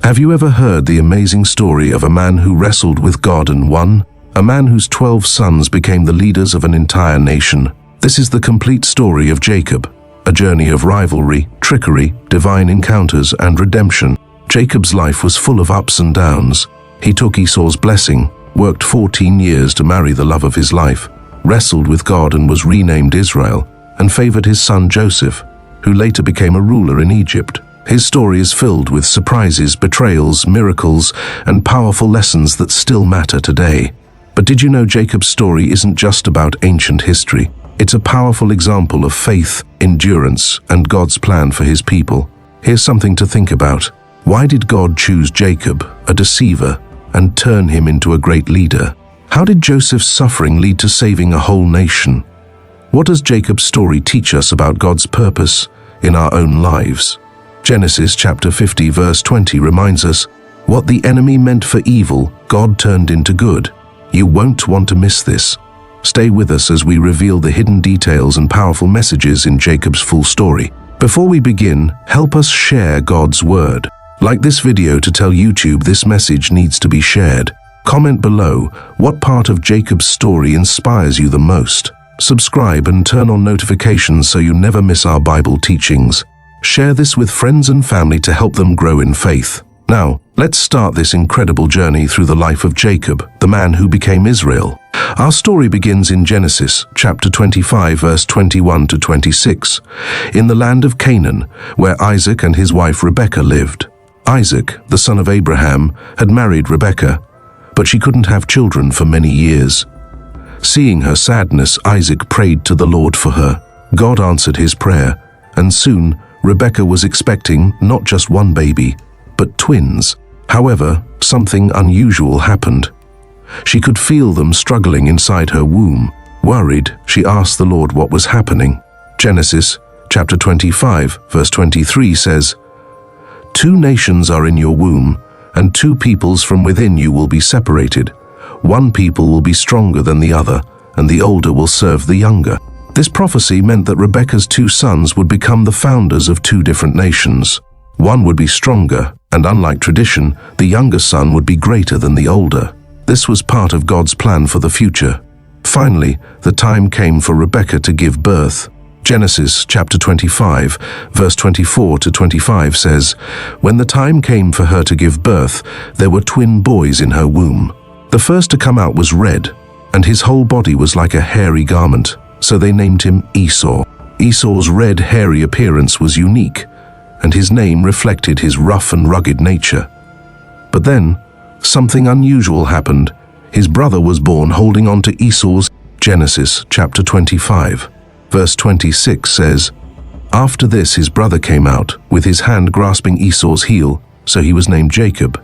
Have you ever heard the amazing story of a man who wrestled with God and won? A man whose 12 sons became the leaders of an entire nation. This is the complete story of Jacob, a journey of rivalry, trickery, divine encounters, and redemption. Jacob's life was full of ups and downs. He took Esau's blessing, worked 14 years to marry the love of his life, wrestled with God and was renamed Israel, and favored his son Joseph, who later became a ruler in Egypt. His story is filled with surprises, betrayals, miracles, and powerful lessons that still matter today. But did you know Jacob's story isn't just about ancient history? It's a powerful example of faith, endurance, and God's plan for his people. Here's something to think about. Why did God choose Jacob, a deceiver, and turn him into a great leader? How did Joseph's suffering lead to saving a whole nation? What does Jacob's story teach us about God's purpose in our own lives? Genesis chapter 50 verse 20 reminds us, "What the enemy meant for evil, God turned into good." You won't want to miss this. Stay with us as we reveal the hidden details and powerful messages in Jacob's full story. Before we begin, help us share God's word. Like this video to tell YouTube this message needs to be shared. Comment below what part of Jacob's story inspires you the most. Subscribe and turn on notifications so you never miss our Bible teachings. Share this with friends and family to help them grow in faith. Now, let's start this incredible journey through the life of Jacob, the man who became Israel. Our story begins in Genesis chapter 25 verse 21 to 26, in the land of Canaan, where Isaac and his wife Rebekah lived. Isaac, the son of Abraham, had married Rebekah, but she couldn't have children for many years. Seeing her sadness, Isaac prayed to the Lord for her. God answered his prayer, and soon Rebekah was expecting not just one baby, but twins. However, something unusual happened. She could feel them struggling inside her womb. Worried, she asked the Lord what was happening. Genesis chapter 25 verse 23 says, "Two nations are in your womb, and two peoples from within you will be separated. One people will be stronger than the other, and the older will serve the younger." This prophecy meant that Rebekah's 2 sons would become the founders of 2 different nations. One would be stronger, and unlike tradition, the younger son would be greater than the older. This was part of God's plan for the future. Finally, the time came for Rebekah to give birth. Genesis chapter 25, verse 24 to 25 says, "When the time came for her to give birth, there were twin boys in her womb. The first to come out was red, and his whole body was like a hairy garment, so they named him Esau. Esau's red, hairy appearance was unique, and his name reflected his rough and rugged nature. But then, something unusual happened. His brother was born holding on to Esau's. Genesis chapter 25. Verse 26 says, "After this his brother came out, with his hand grasping Esau's heel, so he was named Jacob."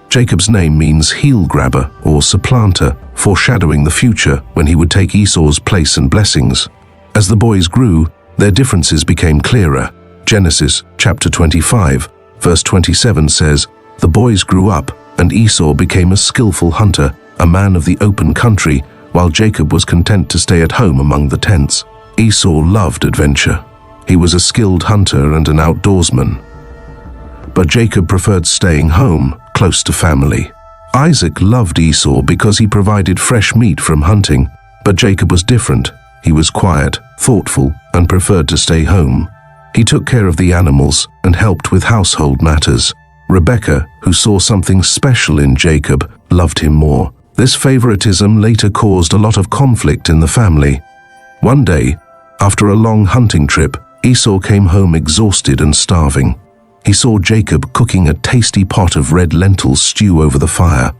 Jacob's name means heel grabber or supplanter, foreshadowing the future when he would take Esau's place and blessings. As the boys grew, their differences became clearer. Genesis chapter 25, verse 27 says, "The boys grew up, and Esau became a skillful hunter, a man of the open country, while Jacob was content to stay at home among the tents." Esau loved adventure. He was a skilled hunter and an outdoorsman. But Jacob preferred staying home, close to family. Isaac loved Esau because he provided fresh meat from hunting, but Jacob was different. He was quiet, thoughtful, and preferred to stay home. He took care of the animals and helped with household matters. Rebekah, who saw something special in Jacob, loved him more. This favoritism later caused a lot of conflict in the family. One day, after a long hunting trip, Esau came home exhausted and starving. He saw Jacob cooking a tasty pot of red lentil stew over the fire.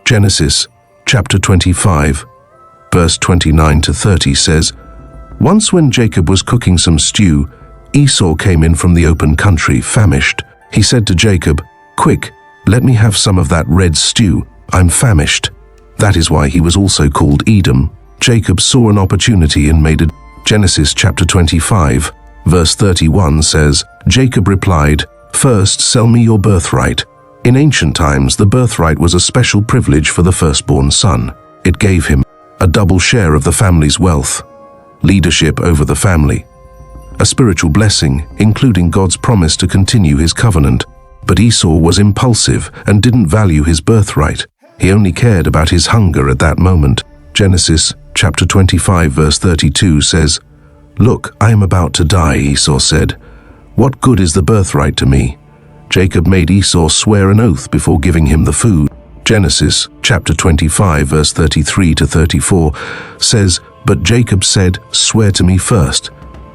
Genesis chapter 25, verse 29 to 30 says, "Once when Jacob was cooking some stew, Esau came in from the open country, famished. He said to Jacob, 'Quick, let me have some of that red stew. I'm famished.' That is why he was also called Edom. Jacob saw an opportunity and made it. Genesis chapter 25, verse 31 says, "Jacob replied, 'First sell me your birthright.' In ancient times, the birthright was a special privilege for the firstborn son. It gave him a double share of the family's wealth, leadership over the family, a spiritual blessing, including God's promise to continue his covenant. But Esau was impulsive and didn't value his birthright. He only cared about his hunger at that moment. Genesis chapter 25 verse 32 says, "Look, I am about to die," Esau said. "What good is the birthright to me?" Jacob made Esau swear an oath before giving him the food. Genesis chapter 25 verse 33 to 34 says, "But Jacob said, 'Swear to me first.'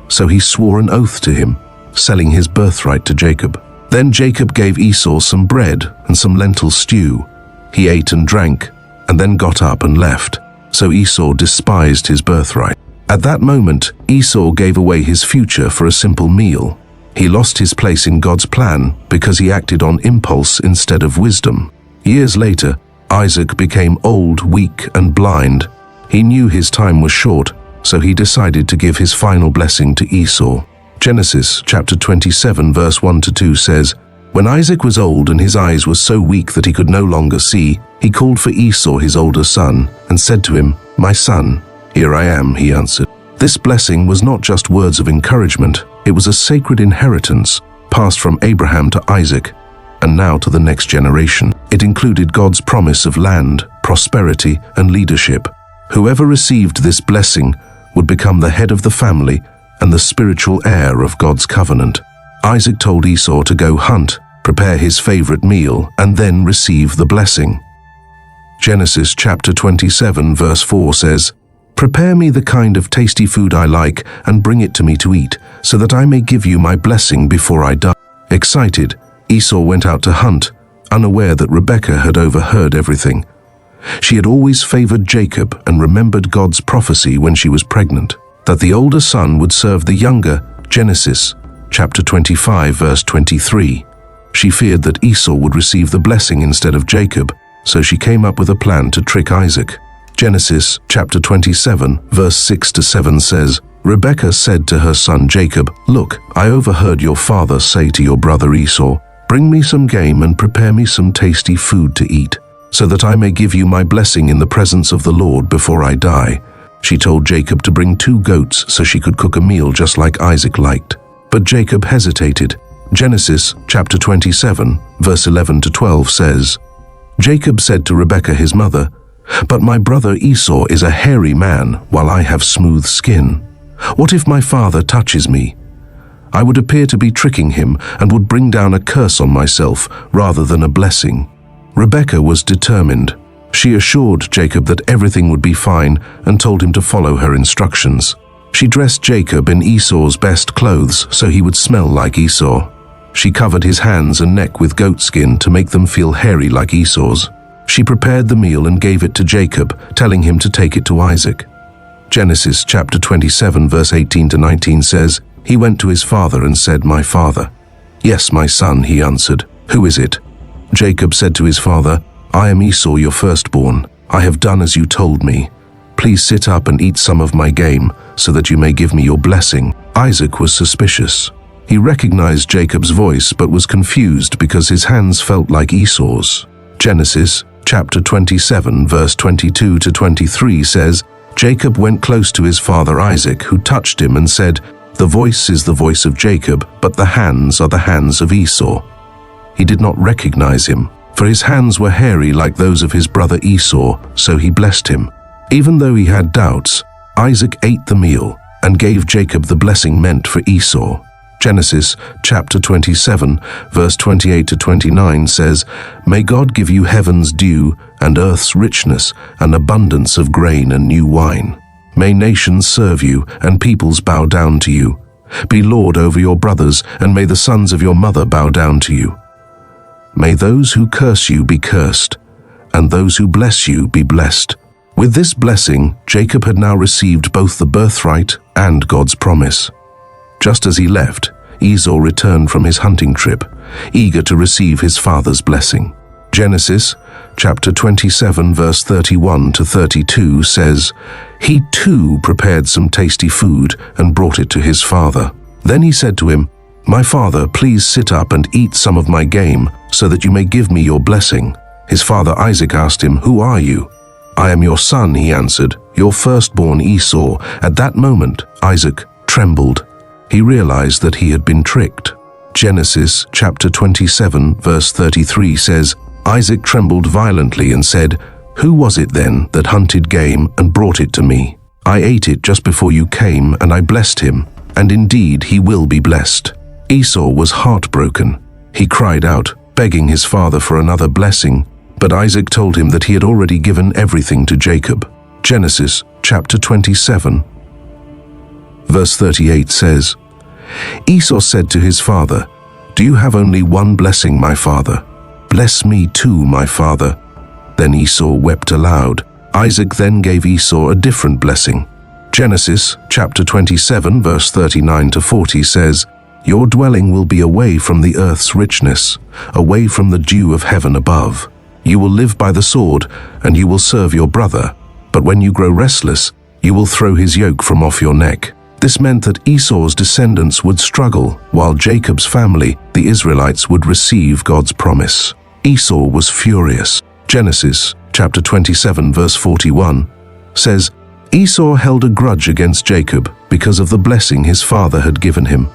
So he swore an oath to him, selling his birthright to Jacob. Then Jacob gave Esau some bread and some lentil stew. He ate and drank, and then got up and left. So Esau despised his birthright. At that moment, Esau gave away his future for a simple meal. He lost his place in God's plan because he acted on impulse instead of wisdom. Years later, Isaac became old, weak, and blind. He knew his time was short, so he decided to give his final blessing to Esau. Genesis chapter 27 verse 1 to 2 says, "When Isaac was old and his eyes were so weak that he could no longer see, he called for Esau his older son and said to him, 'My son.' 'Here I am,' he answered." This blessing was not just words of encouragement, it was a sacred inheritance passed from Abraham to Isaac and now to the next generation. It included God's promise of land, prosperity, and leadership. Whoever received this blessing would become the head of the family and the spiritual heir of God's covenant. Isaac told Esau to go hunt, prepare his favorite meal, and then receive the blessing. Genesis chapter 27 verse 4 says, "Prepare me the kind of tasty food I like and bring it to me to eat, so that I may give you my blessing before I die." Excited, Esau went out to hunt, unaware that Rebekah had overheard everything. She had always favored Jacob and remembered God's prophecy when she was pregnant, that the older son would serve the younger. Genesis chapter 25 verse 23. She feared that Esau would receive the blessing instead of Jacob, so she came up with a plan to trick Isaac. Genesis chapter 27 verse 6 to 7 says, "Rebekah said to her son Jacob, 'Look, I overheard your father say to your brother Esau, bring me some game and prepare me some tasty food to eat, so that I may give you my blessing in the presence of the Lord before I die.' She told Jacob to bring 2 goats so she could cook a meal just like Isaac liked. But Jacob hesitated. Genesis chapter 27 verse 11 to 12 says, "Jacob said to Rebekah his mother, 'But my brother Esau is a hairy man, while I have smooth skin. What if my father touches me? I would appear to be tricking him and would bring down a curse on myself rather than a blessing.' Rebekah was determined. She assured Jacob that everything would be fine and told him to follow her instructions. She dressed Jacob in Esau's best clothes so he would smell like Esau. She covered his hands and neck with goat skin to make them feel hairy like Esau's. She prepared the meal and gave it to Jacob, telling him to take it to Isaac. Genesis chapter 27 verse 18 to 19 says, "He went to his father and said, 'My father.' 'Yes, my son,' he answered. 'Who is it?' Jacob said to his father, 'I am Esau, your firstborn. I have done as you told me. Please sit up and eat some of my game, so that you may give me your blessing.' Isaac was suspicious. He recognized Jacob's voice but was confused because his hands felt like Esau's. Genesis chapter 27 verse 22 to 23 says, "Jacob went close to his father Isaac, who touched him and said, 'The voice is the voice of Jacob, but the hands are the hands of Esau.' He did not recognize him, for his hands were hairy like those of his brother Esau, so he blessed him. Even though he had doubts, Isaac ate the meal and gave Jacob the blessing meant for Esau. Genesis chapter 27 verse 28 to 29 says, "May God give you heaven's dew and earth's richness and abundance of grain and new wine. May nations serve you and peoples bow down to you. Be Lord over your brothers, and may the sons of your mother bow down to you. May those who curse you be cursed, and those who bless you be blessed." With this blessing, Jacob had now received both the birthright and God's promise. Just as he left, Esau returned from his hunting trip, eager to receive his father's blessing. Genesis chapter 27 verse 31 to 32 says, "He too prepared some tasty food and brought it to his father. Then he said to him, 'My father, please sit up and eat some of my game, so that you may give me your blessing.' His father Isaac asked him, 'Who are you?' 'I am your son,' he answered, 'your firstborn Esau.' At that moment, Isaac trembled. He realized that he had been tricked. Genesis chapter 27 verse 33 says, Isaac trembled violently and said, "Who was it then that hunted game and brought it to me? I ate it just before you came, and I blessed him, and indeed he will be blessed." Esau was heartbroken. He cried out, begging his father for another blessing, but Isaac told him that he had already given everything to Jacob. Genesis chapter 27 verse 38 says, Esau said to his father, "Do you have only one blessing, my father? Bless me too, my father." Then Esau wept aloud. Isaac then gave Esau a different blessing. Genesis chapter 27 verse 39 to 40 says, "Your dwelling will be away from the earth's richness, away from the dew of heaven above. You will live by the sword, and you will serve your brother. But when you grow restless, you will throw his yoke from off your neck." This meant that Esau's descendants would struggle, while Jacob's family, the Israelites, would receive God's promise. Esau was furious. Genesis chapter 27 verse 41 says, Esau held a grudge against Jacob because of the blessing his father had given him.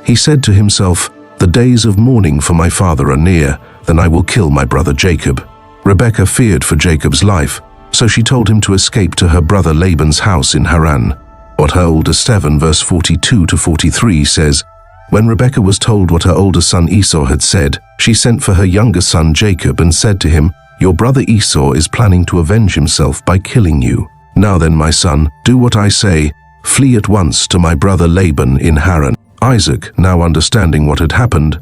He said to himself, "The days of mourning for my father are near, then I will kill my brother Jacob." Rebekah feared for Jacob's life, so she told him to escape to her brother Laban's house in Haran. What her oldest 7 verse 42 to 43 says, When Rebekah was told what her older son Esau had said, she sent for her younger son Jacob and said to him, "Your brother Esau is planning to avenge himself by killing you. Now then, my son, do what I say. Flee at once to my brother Laban in Haran." Isaac, now understanding what had happened,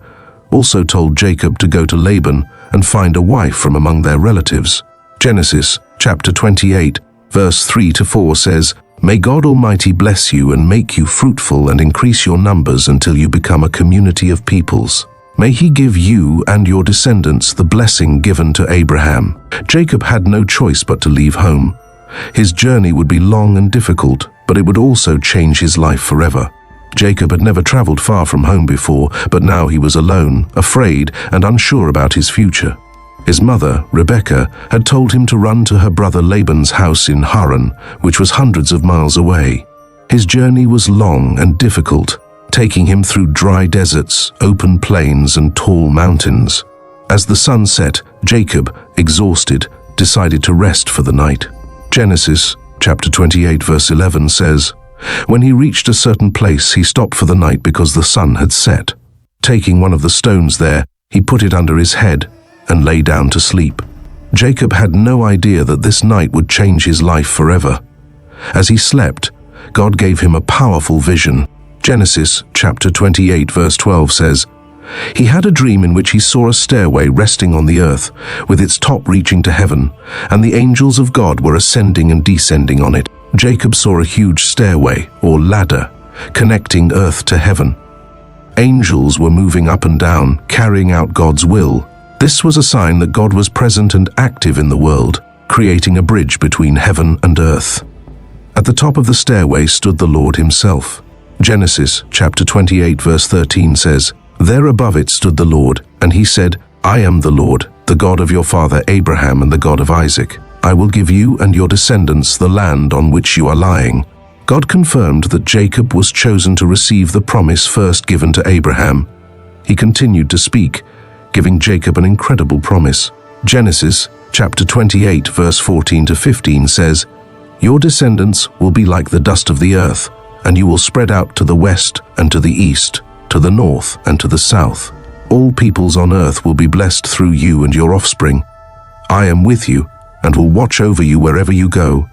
also told Jacob to go to Laban and find a wife from among their relatives. Genesis chapter 28 verse 3 to 4 says, "May God Almighty bless you and make you fruitful and increase your numbers until you become a community of peoples. May he give you and your descendants the blessing given to Abraham." Jacob had no choice but to leave home. His journey would be long and difficult, but it would also change his life forever. Jacob had never traveled far from home before, but now he was alone, afraid, and unsure about his future. His mother, Rebekah, had told him to run to her brother Laban's house in Haran, which was hundreds of miles away. His journey was long and difficult, taking him through dry deserts, open plains, and tall mountains. As the sun set, Jacob, exhausted, decided to rest for the night. Genesis chapter 28 verse 11 says, "When he reached a certain place, he stopped for the night because the sun had set. Taking one of the stones there, he put it under his head and lay down to sleep." Jacob had no idea that this night would change his life forever. As he slept, God gave him a powerful vision. Genesis chapter 28 verse 12 says, "He had a dream in which he saw a stairway resting on the earth, with its top reaching to heaven, and the angels of God were ascending and descending on it." Jacob saw a huge stairway, or ladder, connecting earth to heaven. Angels were moving up and down, carrying out God's will. This was a sign that God was present and active in the world, creating a bridge between heaven and earth. At the top of the stairway stood the Lord himself. Genesis chapter 28 verse 13 says, "There above it stood the Lord, and he said, I am the Lord, the God of your father Abraham and the God of Isaac. I will give you and your descendants the land on which you are lying." God confirmed that Jacob was chosen to receive the promise first given to Abraham. He continued to speak, giving Jacob an incredible promise. Genesis chapter 28 verse 14 to 15 says, "Your descendants will be like the dust of the earth, and you will spread out to the west and to the east, to the north and to the south. All peoples on earth will be blessed through you and your offspring. I am with you and will watch over you wherever you go,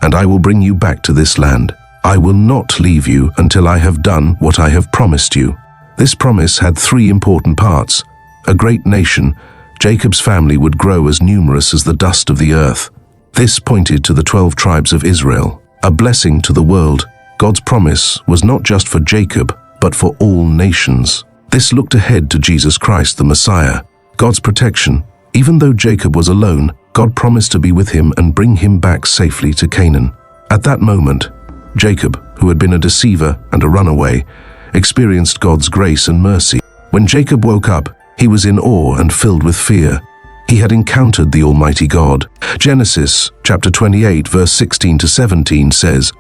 and I will bring you back to this land. I will not leave you until I have done what I have promised you." This promise had three important parts. A great nation, Jacob's family would grow as numerous as the dust of the earth. This pointed to the 12 tribes of Israel, a blessing to the world. God's promise was not just for Jacob, but for all nations. This looked ahead to Jesus Christ, the Messiah. God's protection. Even though Jacob was alone, God promised to be with him and bring him back safely to Canaan. At that moment, Jacob, who had been a deceiver and a runaway, experienced God's grace and mercy. When Jacob woke up, he was in awe and filled with fear. He had encountered the Almighty God. Genesis chapter 28 verse 16 to 17 says,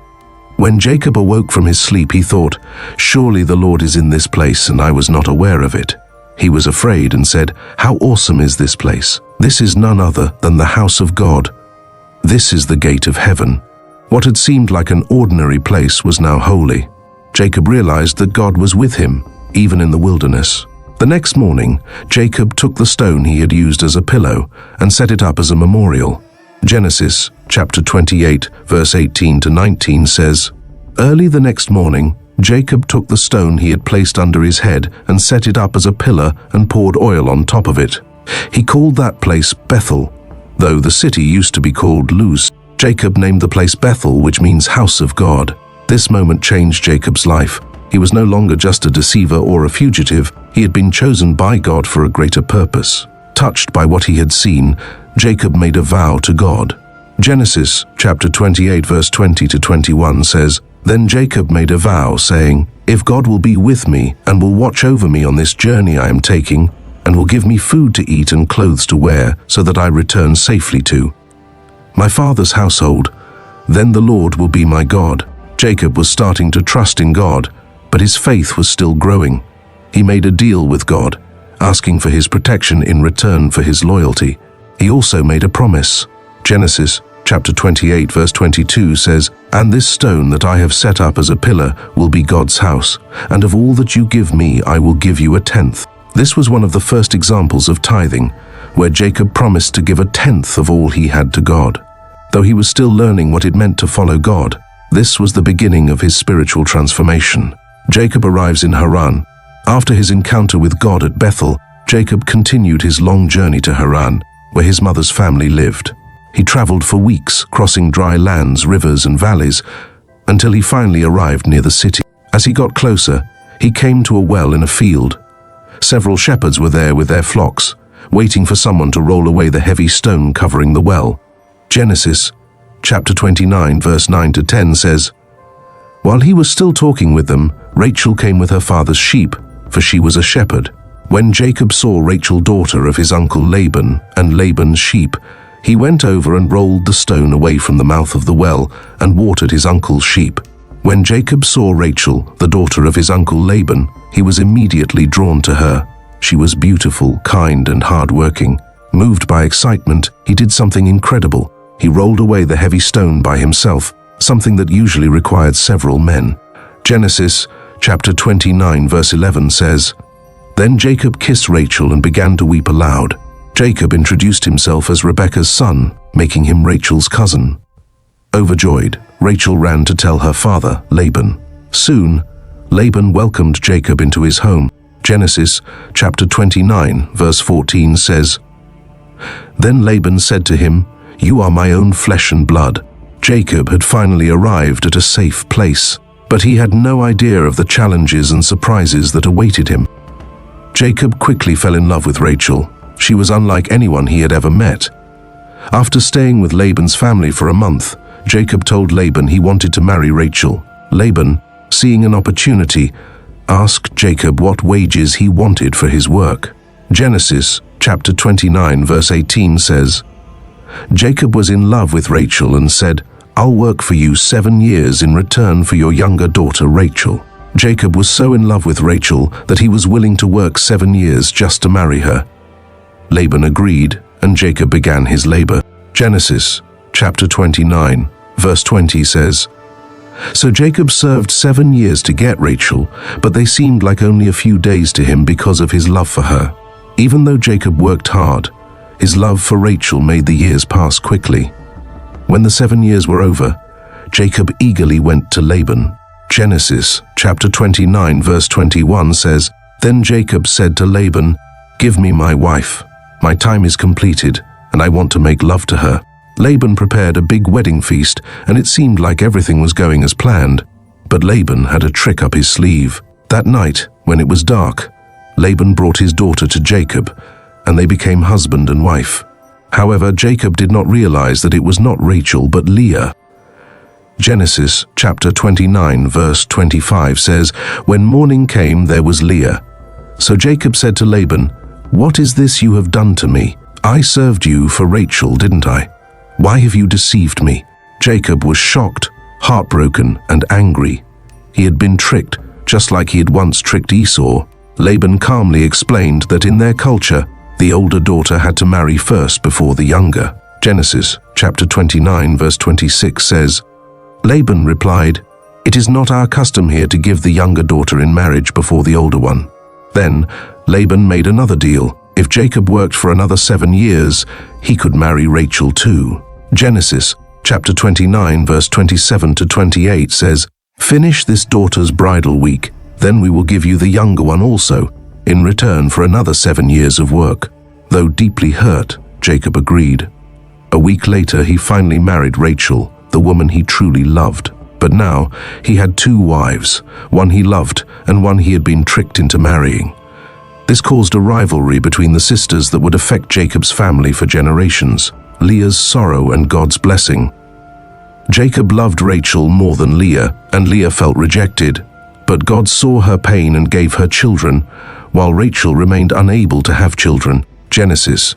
When Jacob awoke from his sleep, he thought, "Surely the Lord is in this place, and I was not aware of it." He was afraid and said, "How awesome is this place! This is none other than the house of God. This is the gate of heaven." What had seemed like an ordinary place was now holy. Jacob realized that God was with him, even in the wilderness. The next morning, Jacob took the stone he had used as a pillow and set it up as a memorial. Genesis chapter 28, verse 18 to 19 says, "Early the next morning, Jacob took the stone he had placed under his head and set it up as a pillar and poured oil on top of it. He called that place Bethel, though the city used to be called Luz. Jacob named the place Bethel, which means house of God. This moment changed Jacob's life. He was no longer just a deceiver or a fugitive. He had been chosen by God for a greater purpose. Touched by what he had seen, Jacob made a vow to God. Genesis chapter 28 verse 20 to 21 says, "Then Jacob made a vow, saying, 'If God will be with me and will watch over me on this journey I am taking, and will give me food to eat and clothes to wear, so that I return safely to my father's household, then the Lord will be my God.'" Jacob was starting to trust in God, but his faith was still growing. He made a deal with God, asking for his protection in return for his loyalty. He also made a promise. Genesis chapter 28 verse 22 says, "And this stone that I have set up as a pillar will be God's house, and of all that you give me I will give you a tenth." This was one of the first examples of tithing, where Jacob promised to give a tenth of all he had to God. Though he was still learning what it meant to follow God, this was the beginning of his spiritual transformation. Jacob arrives in Haran. After his encounter with God at Bethel, Jacob continued his long journey to Haran, where his mother's family lived. He traveled for weeks, crossing dry lands, rivers, and valleys, until he finally arrived near the city. As he got closer, he came to a well in a field. Several shepherds were there with their flocks, waiting for someone to roll away the heavy stone covering the well. Genesis chapter 29 verse 9 to 10 says, "While he was still talking with them, Rachel came with her father's sheep, for she was a shepherd. When Jacob saw Rachel, daughter of his uncle Laban, and Laban's sheep, he went over and rolled the stone away from the mouth of the well and watered his uncle's sheep. When Jacob saw Rachel, the daughter of his uncle Laban, he was immediately drawn to her. She was beautiful, kind, and hard-working. Moved by excitement, he did something incredible. He rolled away the heavy stone by himself, something that usually required several men. Genesis chapter 29 verse 11 says, "Then Jacob kissed Rachel and began to weep aloud. Jacob introduced himself as Rebekah's son, making him Rachel's cousin. Overjoyed, Rachel ran to tell her father, Laban. Soon, Laban welcomed Jacob into his home. Genesis chapter 29 verse 14 says, "Then Laban said to him, 'You are my own flesh and blood.'" Jacob had finally arrived at a safe place, but he had no idea of the challenges and surprises that awaited him. Jacob quickly fell in love with Rachel. She was unlike anyone he had ever met. After staying with Laban's family for a month, Jacob told Laban he wanted to marry Rachel. Laban, seeing an opportunity, asked Jacob what wages he wanted for his work. Genesis chapter 29 verse 18 says, "Jacob was in love with Rachel and said, 'I'll work for you 7 years in return for your younger daughter Rachel.' Jacob was so in love with Rachel that he was willing to work 7 years just to marry her. Laban agreed, and Jacob began his labor. Genesis chapter 29 verse 20 says, "So Jacob served 7 years to get Rachel, but they seemed like only a few days to him because of his love for her. Even though Jacob worked hard, his love for Rachel made the years pass quickly. When the 7 years were over, Jacob eagerly went to Laban. Genesis chapter 29 verse 21 says, "Then Jacob said to Laban, 'Give me my wife. My time is completed, and I want to make love to her.' Laban prepared a big wedding feast, and it seemed like everything was going as planned. But Laban had a trick up his sleeve. That night, when it was dark, Laban brought his daughter to Jacob, and they became husband and wife. However, Jacob did not realize that it was not Rachel but Leah. Genesis chapter 29 verse 25 says, "When morning came, there was Leah. So Jacob said to Laban, 'What is this you have done to me? I served you for Rachel, didn't I? Why have you deceived me?' Jacob was shocked, heartbroken and angry. He had been tricked, just like he had once tricked Esau. Laban calmly explained that in their culture, the older daughter had to marry first before the younger. Genesis chapter 29 verse 26 says, Laban replied, "It is not our custom here to give the younger daughter in marriage before the older one." Then Laban made another deal. If Jacob worked for another 7 years, he could marry Rachel too. Genesis chapter 29 verse 27 to 28 says, "Finish this daughter's bridal week, then we will give you the younger one also, in return for another 7 years of work." Though deeply hurt, Jacob agreed. A week later, he finally married Rachel, the woman he truly loved. But now, he had 2 wives, one he loved and one he had been tricked into marrying. This caused a rivalry between the sisters that would affect Jacob's family for generations. Leah's sorrow and God's blessing. Jacob loved Rachel more than Leah, and Leah felt rejected. But God saw her pain and gave her children, while Rachel remained unable to have children. Genesis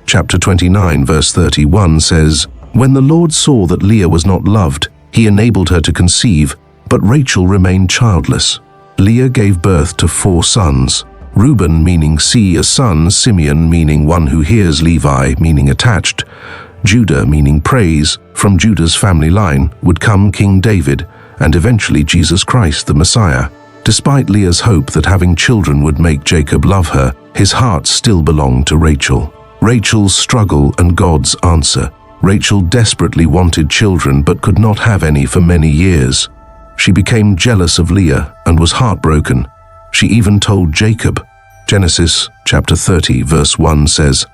chapter 29 verse 31 says, "When the Lord saw that Leah was not loved, he enabled her to conceive, but Rachel remained childless. Leah gave birth to 4 sons. Reuben meaning see a son, Simeon meaning one who hears, Levi meaning attached, Judah meaning praise. From Judah's family line would come King David, and eventually Jesus Christ, the Messiah. Despite Leah's hope that having children would make Jacob love her, his heart still belonged to Rachel. Rachel's struggle and God's answer. Rachel desperately wanted children but could not have any for many years. She became jealous of Leah and was heartbroken. She even told Jacob. Genesis chapter 30 verse 1 says,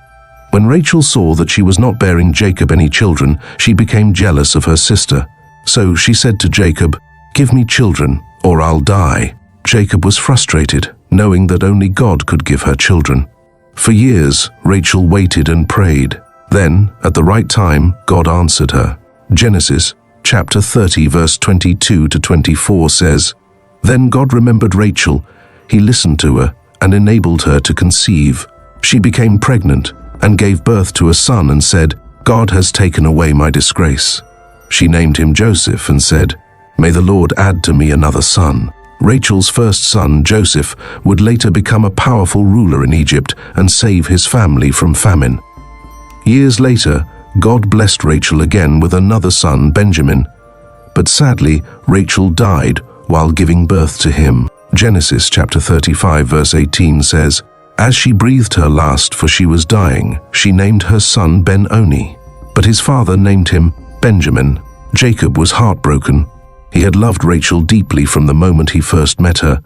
"When Rachel saw that she was not bearing Jacob any children, she became jealous of her sister. So she said to Jacob, 'Give me children, or I'll die.' Jacob was frustrated, knowing that only God could give her children. For years, Rachel waited and prayed. Then, at the right time, God answered her. Genesis chapter 30 verse 22 to 24 says, "Then God remembered Rachel. He listened to her and enabled her to conceive. She became pregnant and gave birth to a son and said, 'God has taken away my disgrace.' She named him Joseph and said, 'May the Lord add to me another son.' Rachel's first son, Joseph, would later become a powerful ruler in Egypt and save his family from famine. Years later, God blessed Rachel again with another son, Benjamin. But sadly, Rachel died while giving birth to him. Genesis chapter 35 verse 18 says, "As she breathed her last, for she was dying, she named her son Ben-Oni. But his father named him Benjamin." Jacob was heartbroken. He had loved Rachel deeply from the moment he first met her,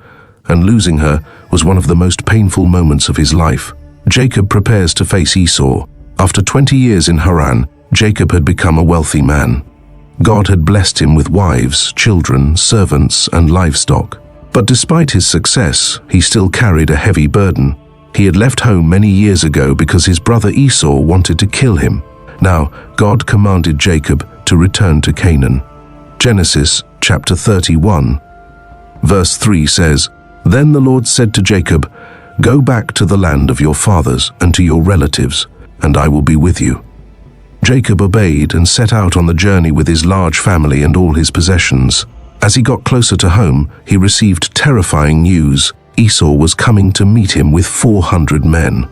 and losing her was one of the most painful moments of his life. Jacob prepares to face Esau. After 20 years in Haran, Jacob had become a wealthy man. God had blessed him with wives, children, servants, and livestock. But despite his success, he still carried a heavy burden. He had left home many years ago because his brother Esau wanted to kill him. Now, God commanded Jacob to return to Canaan. Genesis chapter 31, verse 3 says, "Then the Lord said to Jacob, 'Go back to the land of your fathers and to your relatives, and I will be with you.' Jacob obeyed and set out on the journey with his large family and all his possessions. As he got closer to home, he received terrifying news. Esau was coming to meet him with 400 men.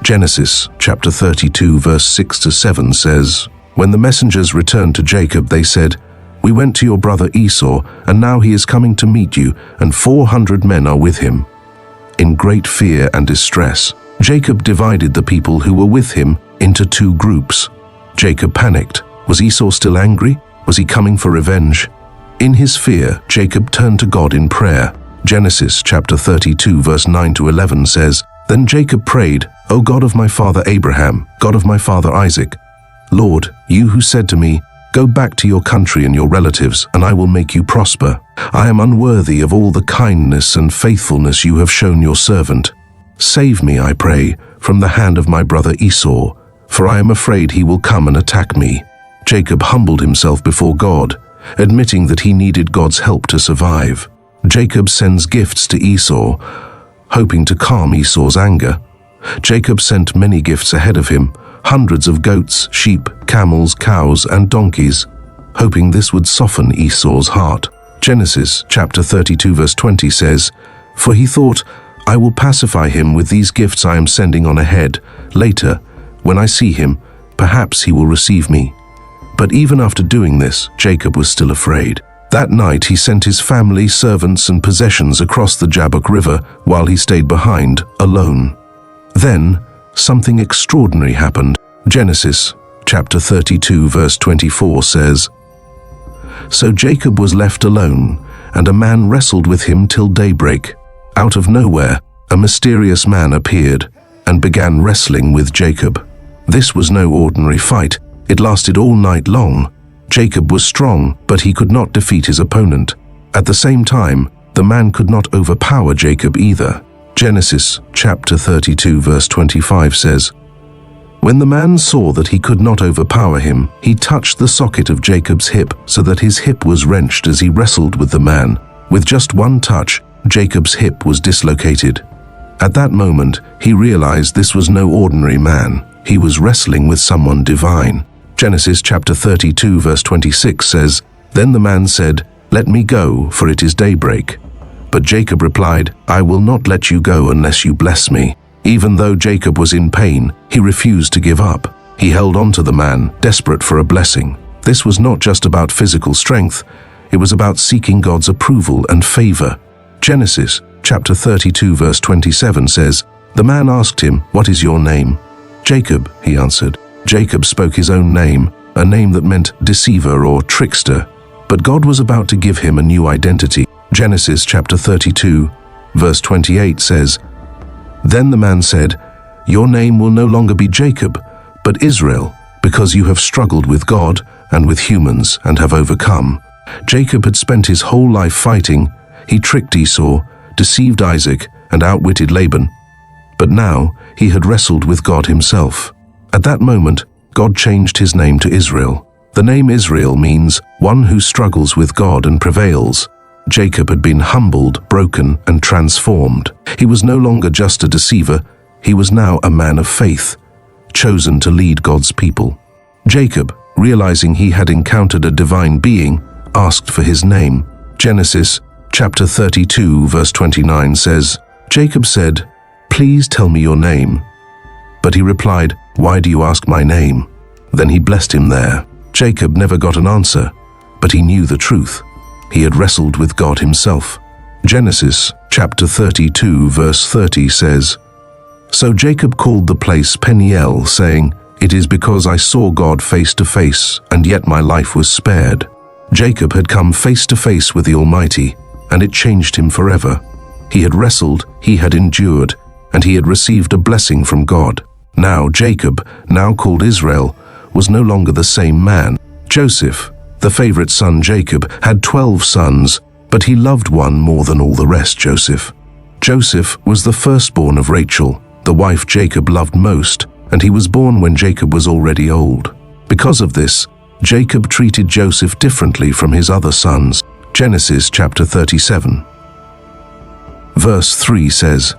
Genesis chapter 32 verse 6 to 7 says, "When the messengers returned to Jacob, they said, 'We went to your brother Esau, and now he is coming to meet you, and 400 men are with him.' In great fear and distress, Jacob divided the people who were with him into 2 groups. Jacob panicked. Was Esau still angry? Was he coming for revenge? In his fear, Jacob turned to God in prayer. Genesis chapter 32 verse 9 to 11 says, "Then Jacob prayed, 'O God of my father Abraham, God of my father Isaac, Lord, you who said to me, "Go back to your country and your relatives, and I will make you prosper," I am unworthy of all the kindness and faithfulness you have shown your servant. Save me, I pray, from the hand of my brother Esau, for I am afraid he will come and attack me." Jacob humbled himself before God, admitting that he needed God's help to survive. Jacob sends gifts to Esau, hoping to calm Esau's anger. Jacob sent many gifts ahead of him, hundreds of goats, sheep, camels, cows, and donkeys. hoping this would soften Esau's heart. Genesis chapter 32 verse 20 says, "For he thought, I will pacify him with these gifts I am sending on ahead. Later, when I see him, perhaps he will receive me." But even after doing this, Jacob was still afraid. That night he sent his family, servants, and possessions across the Jabbok River while he stayed behind, alone. Then, something extraordinary happened. Genesis chapter 32 verse 24 says, "So Jacob was left alone, and a man wrestled with him till daybreak. Out of nowhere, a mysterious man appeared and began wrestling with Jacob. This was no ordinary fight. It lasted all night long. Jacob was strong, but he could not defeat his opponent. At the same time, the man could not overpower Jacob either." Genesis chapter 32 verse 25 says, "When the man saw that he could not overpower him, he touched the socket of Jacob's hip so that his hip was wrenched as he wrestled with the man. With just one touch, Jacob's hip was dislocated. At that moment, he realized this was no ordinary man. He was wrestling with someone divine." Genesis chapter 32 verse 26 says, "Then the man said, 'Let me go, for it is daybreak.' But Jacob replied, 'I will not let you go unless you bless me.' Even though Jacob was in pain, he refused to give up. He held on to the man, desperate for a blessing. This was not just about physical strength, it was about seeking God's approval and favor. Genesis chapter 32 verse 27 says, "The man asked him, 'What is your name?' 'Jacob,' he answered. Jacob spoke his own name, a name that meant deceiver or trickster. But God was about to give him a new identity. Genesis chapter 32 verse 28 says, "Then the man said, 'Your name will no longer be Jacob, but Israel, because you have struggled with God and with humans and have overcome.'" Jacob had spent his whole life fighting. He tricked Esau, deceived Isaac, and outwitted Laban. But now he had wrestled with God himself. At that moment, God changed his name to Israel. The name Israel means one who struggles with God and prevails. Jacob had been humbled, broken, and transformed. He was no longer just a deceiver. He was now a man of faith, chosen to lead God's people. Jacob, realizing he had encountered a divine being, asked for his name. Genesis chapter 32 verse 29 says, "Jacob said, 'Please tell me your name.' But he replied, 'Why do you ask my name?' Then he blessed him there." Jacob never got an answer, but he knew the truth. He had wrestled with God himself. Genesis chapter 32 verse 30 says, "So Jacob called the place Peniel, saying, 'It is because I saw God face to face, and yet my life was spared.'" Jacob had come face to face with the Almighty, and it changed him forever. He had wrestled, he had endured, and he had received a blessing from God. Now Jacob, now called Israel, was no longer the same man. Joseph, the favorite son Jacob, had 12 sons, but he loved one more than all the rest, Joseph. Joseph was the firstborn of Rachel, the wife Jacob loved most, and he was born when Jacob was already old. Because of this, Jacob treated Joseph differently from his other sons. Genesis chapter 37 verse 3 says,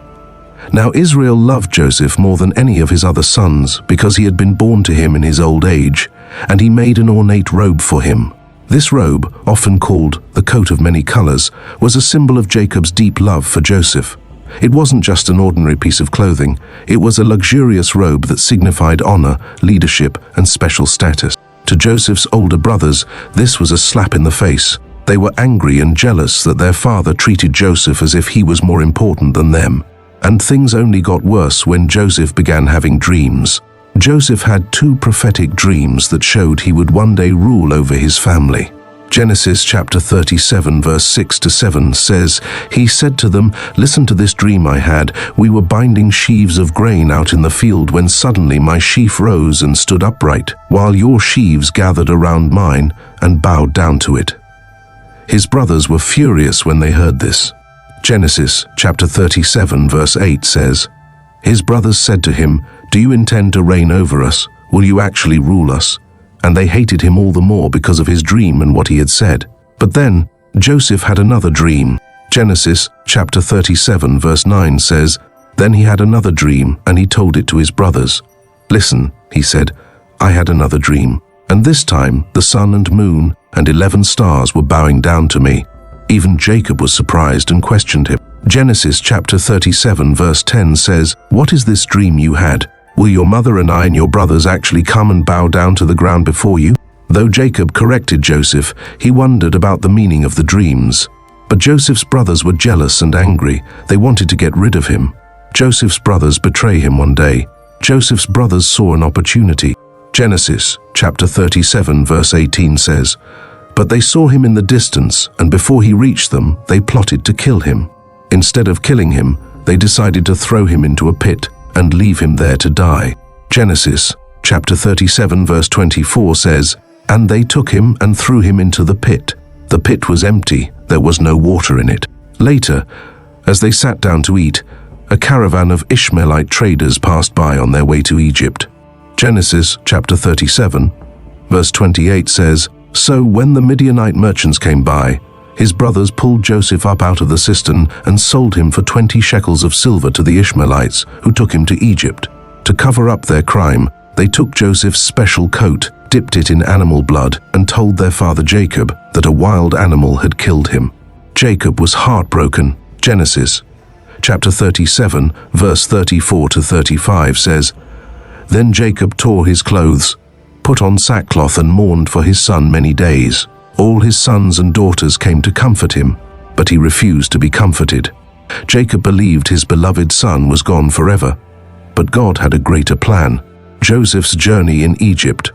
"Now Israel loved Joseph more than any of his other sons because he had been born to him in his old age, and he made an ornate robe for him. This robe, often called the coat of many colors, was a symbol of Jacob's deep love for Joseph. It wasn't just an ordinary piece of clothing, it was a luxurious robe that signified honor, leadership, and special status. To Joseph's older brothers, this was a slap in the face. They were angry and jealous that their father treated Joseph as if he was more important than them. And things only got worse when Joseph began having dreams. Joseph had 2 prophetic dreams that showed he would one day rule over his family. Genesis chapter 37 verse 6 to 7 says, "He said to them, 'Listen to this dream I had. We were binding sheaves of grain out in the field when suddenly my sheaf rose and stood upright, while your sheaves gathered around mine and bowed down to it.'" His brothers were furious when they heard this. Genesis chapter 37 verse 8 says, "His brothers said to him, 'Do you intend to reign over us? Will you actually rule us?' And they hated him all the more because of his dream and what he had said. But then Joseph had another dream. Genesis chapter 37 verse 9 says, "Then he had another dream and he told it to his brothers. 'Listen,' he said, 'I had another dream. And this time the sun and moon and 11 stars were bowing down to me. Even Jacob was surprised and questioned him. Genesis chapter 37 verse 10 says, "What is this dream you had? Will your mother and I and your brothers actually come and bow down to the ground before you?" Though Jacob corrected Joseph, he wondered about the meaning of the dreams. But Joseph's brothers were jealous and angry. They wanted to get rid of him. Joseph's brothers betray him one day. Joseph's brothers saw an opportunity. Genesis chapter 37 verse 18 says, "But they saw him in the distance, and before he reached them, they plotted to kill him. Instead of killing him, they decided to throw him into a pit and leave him there to die." Genesis chapter 37 verse 24 says, "And they took him and threw him into the pit. The pit was empty, there was no water in it." Later, as they sat down to eat, a caravan of Ishmaelite traders passed by on their way to Egypt. Genesis chapter 37 verse 28 says, "So when the Midianite merchants came by, his brothers pulled Joseph up out of the cistern and sold him for 20 shekels of silver to the Ishmaelites, who took him to Egypt. To cover up their crime, they took Joseph's special coat, dipped it in animal blood, and told their father Jacob that a wild animal had killed him. Jacob was heartbroken." Genesis chapter 37 verse 34 to 35 says, "Then Jacob tore his clothes, put on sackcloth, and mourned for his son many days. All his sons and daughters came to comfort him, but he refused to be comforted." Jacob believed his beloved son was gone forever, but God had a greater plan. Joseph's journey in Egypt.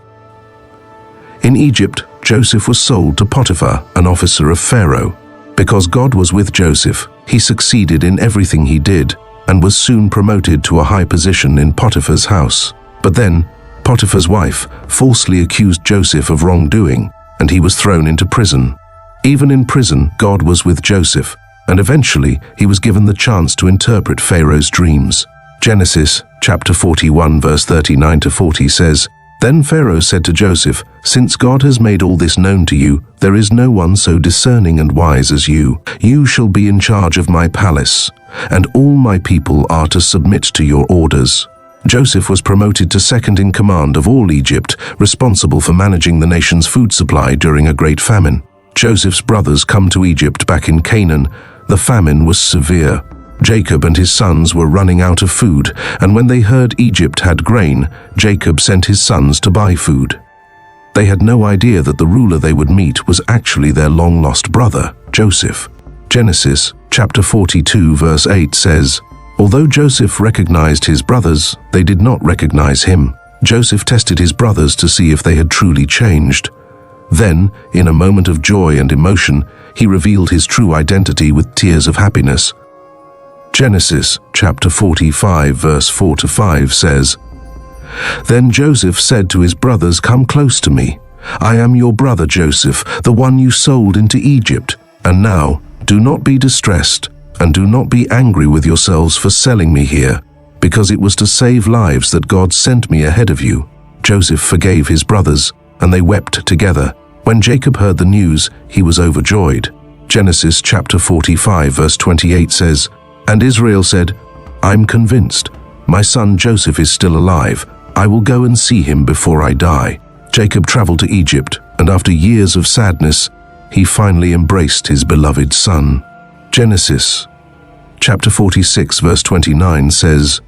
In Egypt, Joseph was sold to Potiphar, an officer of Pharaoh. Because God was with Joseph, he succeeded in everything he did and was soon promoted to a high position in Potiphar's house. But then, Potiphar's wife falsely accused Joseph of wrongdoing, and he was thrown into prison. Even in prison, God was with Joseph, and eventually he was given the chance to interpret Pharaoh's dreams. Genesis chapter 41 verse 39 to 40 says, "Then Pharaoh said to Joseph, 'Since God has made all this known to you, there is no one so discerning and wise as you. You shall be in charge of my palace, and all my people are to submit to your orders.'" Joseph was promoted to second in command of all Egypt, responsible for managing the nation's food supply during a great famine. Joseph's brothers come to Egypt back in Canaan. The famine was severe. Jacob and his sons were running out of food, and when they heard Egypt had grain, Jacob sent his sons to buy food. They had no idea that the ruler they would meet was actually their long-lost brother, Joseph. Genesis chapter 42 verse 8 says, "Although Joseph recognized his brothers, they did not recognize him. Joseph tested his brothers to see if they had truly changed. Then, in a moment of joy and emotion, he revealed his true identity with tears of happiness." Genesis chapter 45 verse 4 to 5 says, "Then Joseph said to his brothers, 'Come close to me. I am your brother Joseph, the one you sold into Egypt. And now, do not be distressed, and do not be angry with yourselves for selling me here, because it was to save lives that God sent me ahead of you.' Joseph forgave his brothers, and they wept together. When Jacob heard the news, he was overjoyed." Genesis chapter 45 verse 28 says, "And Israel said, 'I'm convinced. My son Joseph is still alive. I will go and see him before I die.'" Jacob traveled to Egypt, and after years of sadness, he finally embraced his beloved son. Genesis chapter 46 verse 29 says,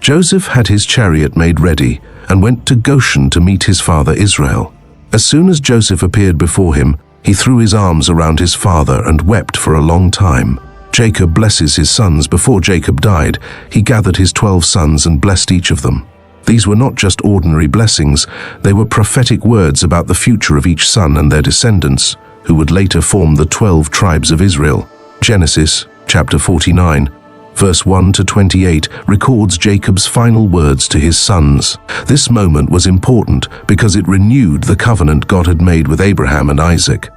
"Joseph had his chariot made ready and went to Goshen to meet his father Israel. As soon as Joseph appeared before him, he threw his arms around his father and wept for a long time. Jacob blesses his sons. Before Jacob died, he gathered his 12 sons and blessed each of them. These were not just ordinary blessings, they were prophetic words about the future of each son and their descendants, who would later form the 12 tribes of Israel. Genesis chapter 49, verse 1 to 28 records Jacob's final words to his sons. This moment was important because it renewed the covenant God had made with Abraham and Isaac.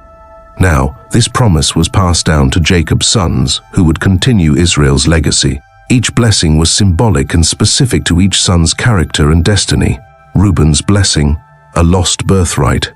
Now, this promise was passed down to Jacob's sons, who would continue Israel's legacy. Each blessing was symbolic and specific to each son's character and destiny. Reuben's blessing, a lost birthright.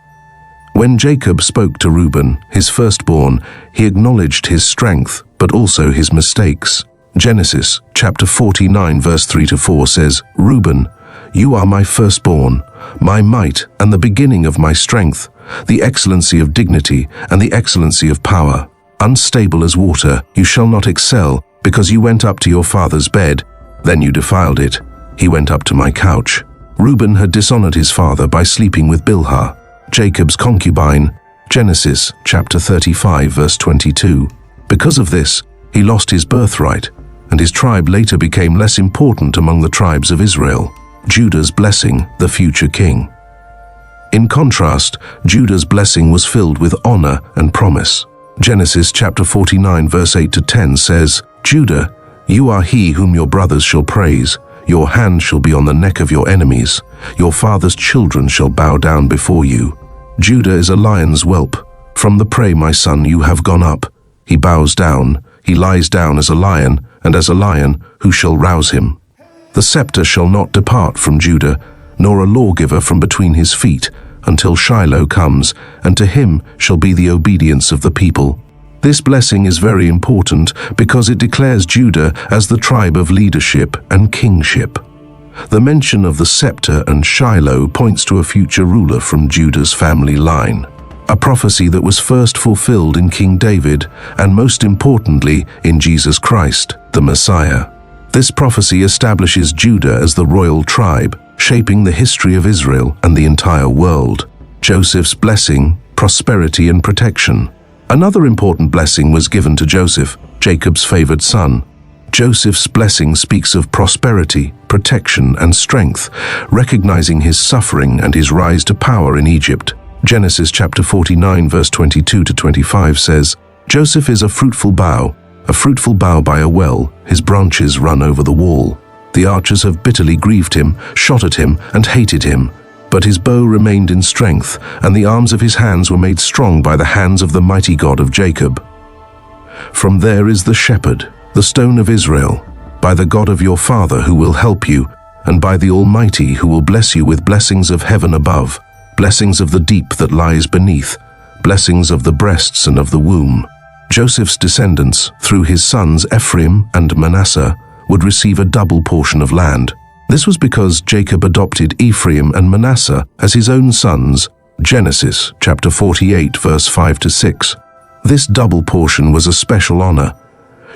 When Jacob spoke to Reuben, his firstborn, he acknowledged his strength, but also his mistakes. Genesis chapter 49 verse 3 to 4 says, "Reuben, you are my firstborn, my might and the beginning of my strength, the excellency of dignity and the excellency of power. Unstable as water, you shall not excel, because you went up to your father's bed, then you defiled it. He went up to my couch. Reuben had dishonored his father by sleeping with Bilhah, Jacob's concubine. Genesis chapter 35 verse 22. Because of this, he lost his birthright, and his tribe later became less important among the tribes of Israel. Judah's blessing, the future king. In contrast, Judah's blessing was filled with honor and promise. Genesis chapter 49 verse 8 to 10 says, Judah, you are he whom your brothers shall praise. Your hand shall be on the neck of your enemies. Your father's children shall bow down before you. Judah is a lion's whelp. From the prey, my son, you have gone up. He bows down. He lies down as a lion, and as a lion, who shall rouse him? The scepter shall not depart from Judah, nor a lawgiver from between his feet, until Shiloh comes, and to him shall be the obedience of the people. This blessing is very important because it declares Judah as the tribe of leadership and kingship. The mention of the scepter and Shiloh points to a future ruler from Judah's family line, a prophecy that was first fulfilled in King David and most importantly in Jesus Christ, the Messiah. This prophecy establishes Judah as the royal tribe, shaping the history of Israel and the entire world. Joseph's blessing, prosperity and protection. Another important blessing was given to Joseph, Jacob's favored son. Joseph's blessing speaks of prosperity, protection, and strength, recognizing his suffering and his rise to power in Egypt. Genesis chapter 49 verse 22 to 25 says, Joseph is a fruitful bough by a well, his branches run over the wall. The archers have bitterly grieved him, shot at him, and hated him. But his bow remained in strength, and the arms of his hands were made strong by the hands of the mighty God of Jacob. From there is the shepherd, the stone of Israel, by the God of your father who will help you, and by the Almighty who will bless you with blessings of heaven above, blessings of the deep that lies beneath, blessings of the breasts and of the womb. Joseph's descendants, through his sons Ephraim and Manasseh, would receive a double portion of land. This was because Jacob adopted Ephraim and Manasseh as his own sons. Genesis chapter 48 verse 5 to 6. This double portion was a special honor,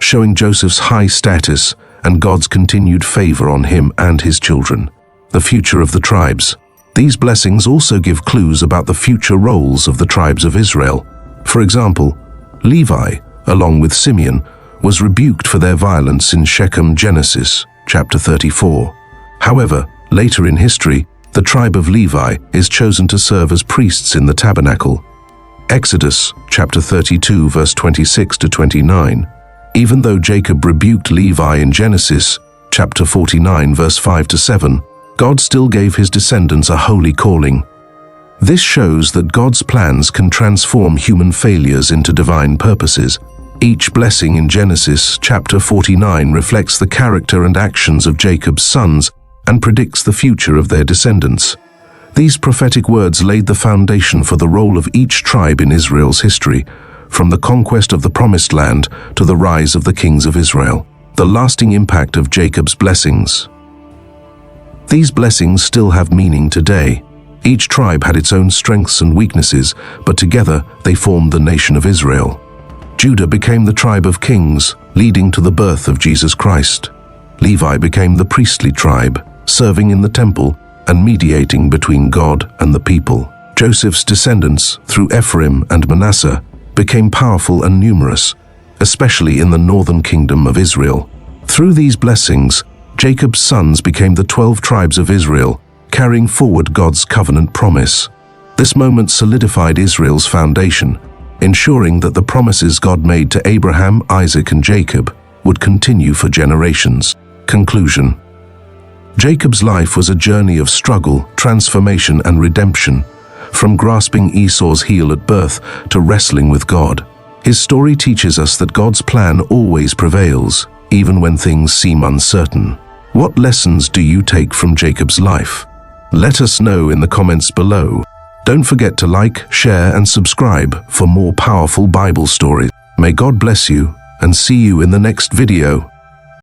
showing Joseph's high status and God's continued favor on him and his children. The future of the tribes. These blessings also give clues about the future roles of the tribes of Israel. For example, Levi, along with Simeon, was rebuked for their violence in Shechem. Genesis chapter 34. However, later in history, the tribe of Levi is chosen to serve as priests in the tabernacle. Exodus chapter 32 verse 26 to 29. Even though Jacob rebuked Levi in Genesis chapter 49 verse 5 to 7, God still gave his descendants a holy calling. This shows that God's plans can transform human failures into divine purposes. Each blessing in Genesis chapter 49 reflects the character and actions of Jacob's sons and predicts the future of their descendants. These prophetic words laid the foundation for the role of each tribe in Israel's history, from the conquest of the Promised Land to the rise of the kings of Israel, the lasting impact of Jacob's blessings. These blessings still have meaning today. Each tribe had its own strengths and weaknesses, but together they formed the nation of Israel. Judah became the tribe of kings, leading to the birth of Jesus Christ. Levi became the priestly tribe, serving in the temple and mediating between God and the people. Joseph's descendants, through Ephraim and Manasseh, became powerful and numerous, especially in the northern kingdom of Israel. Through these blessings, Jacob's sons became the 12 tribes of Israel, carrying forward God's covenant promise. This moment solidified Israel's foundation, ensuring that the promises God made to Abraham, Isaac, and Jacob would continue for generations. Conclusion. Jacob's life was a journey of struggle, transformation, and redemption, from grasping Esau's heel at birth to wrestling with God. His story teaches us that God's plan always prevails, even when things seem uncertain. What lessons do you take from Jacob's life? Let us know in the comments below. Don't forget to like, share, and subscribe for more powerful Bible stories. May God bless you, and see you in the next video.